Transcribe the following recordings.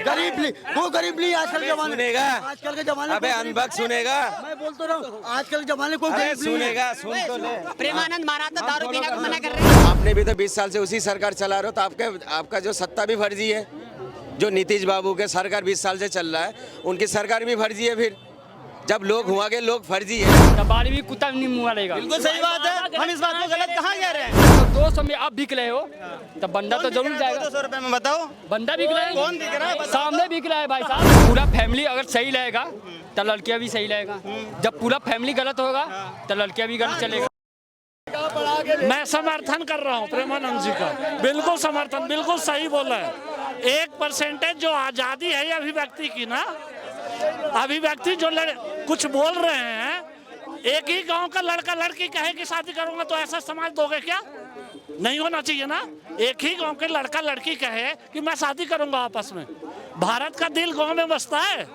वो गरीब नहीं आजकल के जमाने सुनेगा आजकल के जमाने अबे अनबक सुनेगा मैं बोलता रहा हूँ आजकल के जमाने को अबे गरीब नहीं है। सुनेगा सुन तो ले। प्रेमानंद महाराज तो दारू पीने को मना कर रहे हैं। आपने भी तो 20 साल से उसी सरकार चला रहे हो, तो आपका जो सत्ता भी फर्जी है। जो नीतीश बाबू के सरकार 20 साल से चल रहा है, उनकी सरकार भी फर्जी है। फिर जब लोग हुआ के लोग फर्जी है। बाड़ी भी कुत्ता नहीं मुँह लेगा। बिल्कुल सही बात है, हम इस बात को गलत कहाँ कह रहे हैं। तो 200 में आप बिक रहे हो तो बंदा तो जरूर जाएगा। 200 रुपए में बताओ बंदा बिक रहा है, कौन बिक रहा है? सामने बिक रहा है भाई साहब। पूरा फैमिली अगर सही रहेगा तो लड़कियां भी सही रहेगा। जब पूरा फैमिली गलत होगा तो लड़कियां भी गलत चलेगा। मैं समर्थन कर रहा हूँ प्रेमानंद जी का, बिल्कुल समर्थन, बिल्कुल सही बोला है। 1% जो आज़ादी है अभिव्यक्ति की ना, अभिव्यक्ति जो कुछ बोल रहे हैं, एक ही गांव का लड़का लड़की कहे कि शादी करूंगा तो ऐसा समाज दोगे क्या? नहीं होना चाहिए ना। एक ही गांव के लड़का लड़की कहे कि मैं शादी करूंगा आपस में। भारत का दिल गांव में बसता है,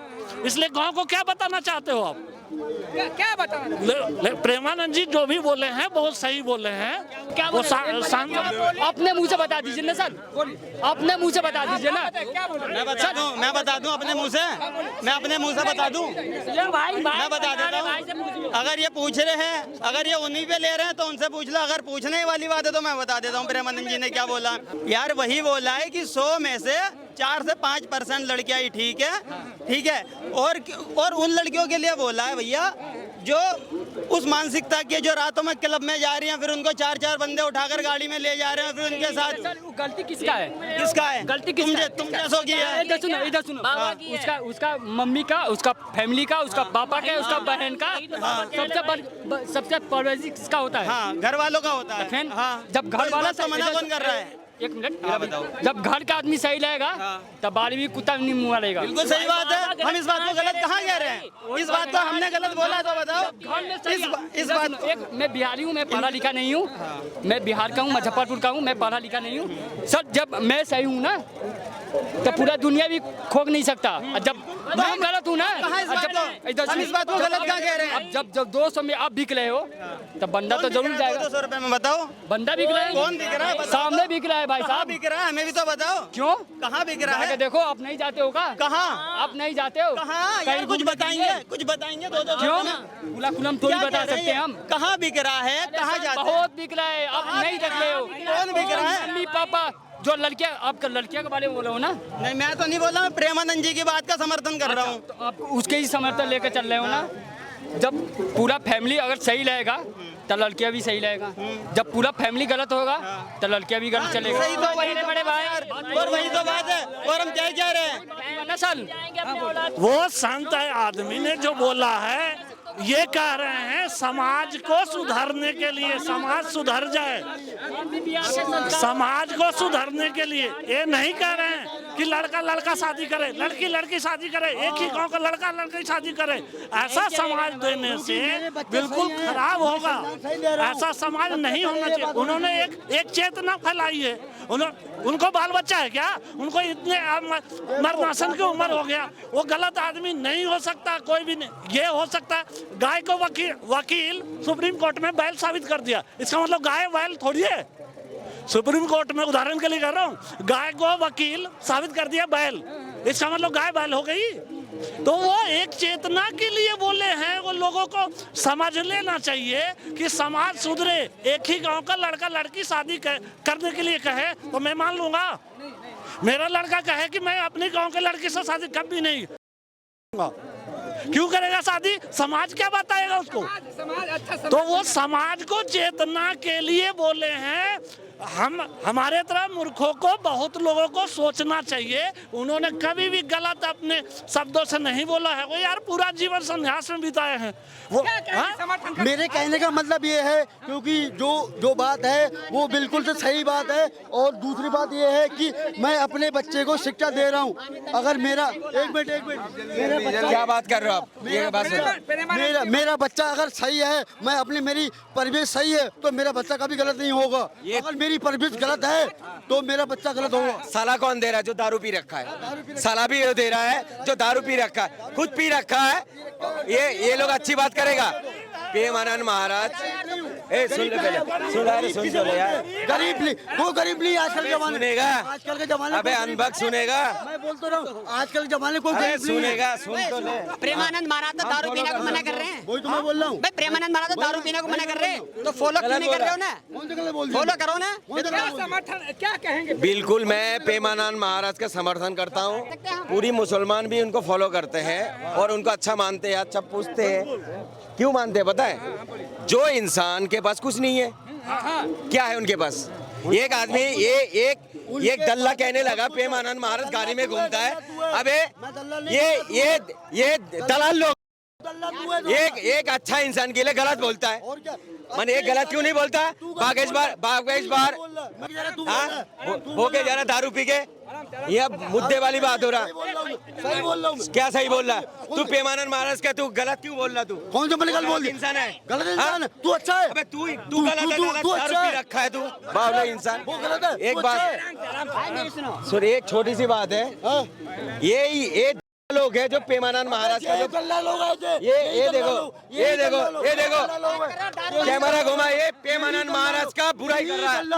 इसलिए गांव को क्या बताना चाहते हो आप? क्या बताना? प्रेमानंद जी जो भी बोले हैं बहुत सही बोले हैं। क्या वो अपने मुंह से बता दीजिए ना सर, अपने मुंह से बता दीजिए ना। मैं बता दूं अपने मुंह से, मैं अपने मुंह से बता दूं, मैं बता देता हूं। अगर ये पूछ रहे हैं, अगर ये उन्हीं पे ले रहे हैं तो उनसे पूछ लो। अगर पूछने वाली बात है तो मैं बता देता हूँ प्रेमानंद जी ने क्या बोला। यार वही बोला है कि 100 में से 4 से 5% लड़कियां ही ठीक है, ठीक है। और उन लड़कियों के लिए बोला है भैया जो उस मानसिकता के, जो रातों में क्लब में जा रही हैं, फिर उनको 4-4 बंदे उठाकर गाड़ी में ले जा रहे हैं, फिर उनके साथ। गलती किसका है? किसका है? गलती किसका? तुम जैसों की है। इधर सुनो उसका मम्मी का, उसका फैमिली का, उसका पापा का, उसका बहन का, सबसे परवरिश किसका होता है? हाँ, घर वालों का होता है। फिर हाँ, जब घर वाला तो मना कौन कर रहा है? एक मिनट बताओ। जब घर का आदमी सही रहेगा तब बाड़ी भी कुत्ता नहीं मुँह लेगा। बिल्कुल सही बात है, हम इस बात को गलत कहाँ कह रहे हैं? इस बात को हमने गलत बोला तो बताओ। इस बात एक मैं बिहारी हूँ, मैं पढ़ा लिखा नहीं हूँ। मैं बिहार का हूँ, मुजफ्फरपुर का हूँ, मैं पढ़ा लिखा नहीं हूँ सर। जब मैं सही हूँ ना तो पूरा दुनिया भी खोक नहीं सकता। जब मैं गलत हूँ ना, हम इस बात को गलत क्या कह रहे हैं? जब 200 में आप बिक रहे हो तो बंदा तो जरूर जाएगा। 200 रुपए में बताओ बंदा बिक रहा है। कौन बिक रहा है? सामने बिक रहा है भाई कहाँ साहब। बिक रहा है? हमें भी तो बताओ। क्यों? कहाँ बिक रहा है? देखो आप नहीं जाते हो का? कहाँ? आप नहीं जाते हो कहाँ? यार कुछ बताएंगे, कुछ बताएंगे। 200 क्यों? खुला खुलम थोड़ी बता सकते हैं हम। कहाँ बिक रहा है? कहाँ जाते हैं? बहुत बिक रहा है, आप नहीं देख रहे हो। कौन बिक रहा है? मम्मी पापा जो लड़कियां, आपका लड़कियां के बारे में बोले हो ना? नहीं, मैं तो नहीं बोला, मैं प्रेमानंद जी की बात का समर्थन कर रहा हूँ। तो आप उसके ही समर्थन लेकर चल रहे हो ना? जब पूरा फैमिली अगर सही रहेगा तो लड़कियां भी सही रहेगा। जब पूरा फैमिली गलत होगा तो लड़कियां भी गलत चलेगा। सही तो वही बड़े भाई, और वही तो बात है। और हम क्या कह रहे हैं? नस्ल वो संत आदमी ने जो बोला है, ये कह रहे हैं समाज को सुधारने के लिए, समाज सुधर जाए, समाज को सुधारने के लिए। ये नहीं कह रहे हैं कि लड़का लड़का शादी करे, लड़की लड़की शादी करे, एक ही गांव का लड़का लड़की शादी करे। ऐसा समाज देने से बिल्कुल खराब होगा। ऐसा समाज नहीं होना चाहिए। उन्होंने एक चेतना फैलाई है। उनको बाल बच्चा है क्या? उनको इतने मरनासन की उम्र हो गया। वो गलत आदमी नहीं हो सकता, कोई भी नहीं। ये हो सकता है गाय को वकील सुप्रीम कोर्ट में बैल साबित कर दिया, इसका मतलब गाय बैल थोड़ी है। सुप्रीम कोर्ट में उदाहरण के लिए कह रहा हूँ, गाय को वकील साबित कर दिया बैल, इसका मतलब गाय बैल हो गई। तो वो एक चेतना के लिए बोले हैं। वो लोगों को समझ लेना चाहिए कि समाज सुधरे। एक ही गांव का लड़का लड़की शादी करने के लिए कहे तो मैं मान लूंगा। मेरा लड़का कहे कि मैं अपने गांव के लड़की से शादी कभी नहीं, क्यों करेगा शादी? समाज क्या बताएगा उसको? तो वो समाज को चेतना के लिए बोले हैं। हमारे तरह मूर्खों को, बहुत लोगों को सोचना चाहिए। उन्होंने कभी भी गलत अपने शब्दों से नहीं बोला है। वो यार पूरा जीवन संन्यास में बिताए हैं वो। मेरे कहने का मतलब ये है, क्योंकि जो बात है वो बिल्कुल से सही बात है। और दूसरी बात ये है कि मैं अपने बच्चे को शिक्षा दे रहा हूँ। अगर मेरा एक मिनट क्या बात कर रहे हो आप? ये बात मेरा बच्चा अगर सही है, मेरी परवरिश सही है तो मेरा बच्चा कभी गलत नहीं होगा। अगर मेरी परवरिश गलत है तो मेरा बच्चा गलत होगा। साला कौन दे रहा है? जो दारू पी रखा है। साला भी दे रहा है जो दारू पी रखा है, खुद पी रखा है। ये लोग अच्छी बात करेगा? प्रेमानंद महाराज ए सुन ले पहले, सुन यार, सुन तो ले यार। गरीब नहीं, वो गरीब नहीं आजकल के जमाने। सुनेगा? आजकल के जमाने। अबे अनबक सुनेगा? मैं बोलता रहा हूँ आजकल के जमाने को अरे गरीब नहीं है। सुनेगा, सुन तो ले। प्रेमानंद महाराज तो दारू पीने को मना कर रहे हैं। वही तो मैं बोल रहा हूँ। भाई प्रेमानंद महाराज तो दारू पीने को मना कर रहे हैं, तो फॉलो क्यों नहीं कर रहे हो ना? कौन सी गलत बोल दी? फॉलो करो ना। कौन सी गलत बोल दी? बिल्कुल मैं प्रेमानंद महाराज का समर्थन करता हूँ। पूरी मुसलमान भी उनको फॉलो करते हैं और उनको अच्छा मानते हैं, अच्छा पूछते हैं। क्यों मानते हैं पता है? जो इंसान के पास कुछ नहीं है, क्या है उनके पास? एक आदमी एक दल्ला कहने लगा प्रेमानंद महाराज गाड़ी में घूमता है। अबे ये दलाल लोग एक अच्छा इंसान के लिए गलत बोलता है। और क्या? मैंने एक गलत क्यों नहीं बोलता? बागेश बार हो के जरा दारू पी के, ये मुद्दे वाली बात हो रहा। सही बोल रहा हूँ। क्या सही बोल रहा? तू प्रेमानंद महाराज का तू गलत क्यों बोल रहा? तू कौन सा मैंने गलत बोल दिया? इंसान है, गलत इंसान है। तू अच्छा है। अबे तू गलत है, तू दारू अच्छा पी है। रखा है तू बावला इंसान। वो गलत है। एक तू बात अच्छा है। सुन, एक छोटी सी बात है। हाँ। ये लोग है जो प्रेमानंद महाराज का जो गल्ला लोग आए थे। ये देखो गल्ला लोग हैं। कैमरा घुमा, ये प्रेमानंद महाराज का बुराई कर रहा है।